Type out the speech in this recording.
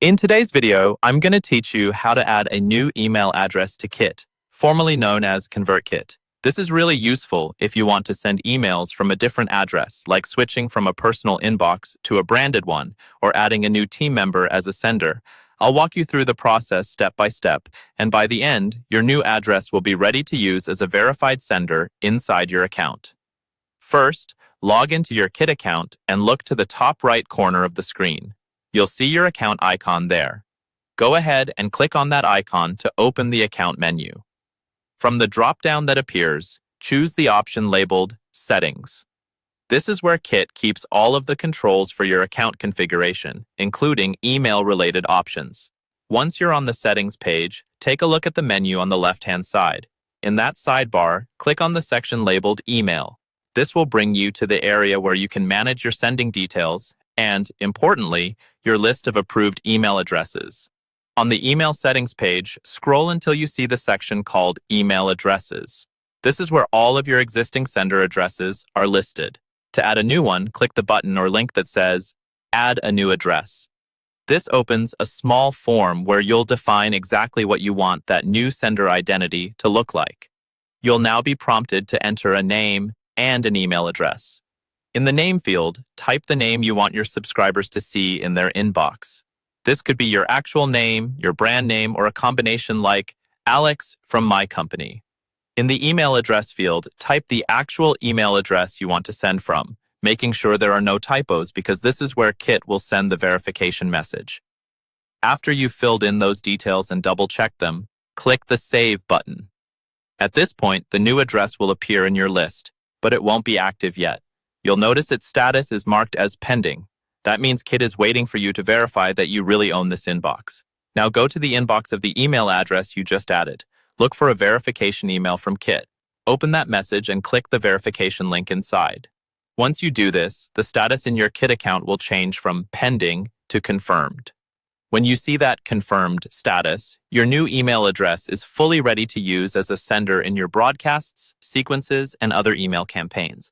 In today's video, I'm going to teach you how to add a new email address to Kit, formerly known as ConvertKit. This is really useful if you want to send emails from a different address, like switching from a personal inbox to a branded one, or adding a new team member as a sender. I'll walk you through the process step by step, and by the end, your new address will be ready to use as a verified sender inside your account. First, log into your Kit account and look to the top right corner of the screen. You'll see your account icon there. Go ahead and click on that icon to open the account menu. From the drop-down that appears, choose the option labeled Settings. This is where Kit keeps all of the controls for your account configuration, including email-related options. Once you're on the Settings page, take a look at the menu on the left-hand side. In that sidebar, click on the section labeled Email. This will bring you to the area where you can manage your sending details and, importantly, your list of approved email addresses. On the email settings page, scroll until you see the section called Email Addresses. This is where all of your existing sender addresses are listed. To add a new one, click the button or link that says Add a New Address. This opens a small form where you'll define exactly what you want that new sender identity to look like. You'll now be prompted to enter a name and an email address. In the name field, type the name you want your subscribers to see in their inbox. This could be your actual name, your brand name, or a combination like Alex from my company. In the email address field, type the actual email address you want to send from, making sure there are no typos because this is where Kit will send the verification message. After you've filled in those details and double-checked them, click the Save button. At this point, the new address will appear in your list, but it won't be active yet. You'll notice its status is marked as pending. That means Kit is waiting for you to verify that you really own this inbox. Now go to the inbox of the email address you just added. Look for a verification email from Kit. Open that message and click the verification link inside. Once you do this, the status in your Kit account will change from pending to confirmed. When you see that confirmed status, your new email address is fully ready to use as a sender in your broadcasts, sequences, and other email campaigns.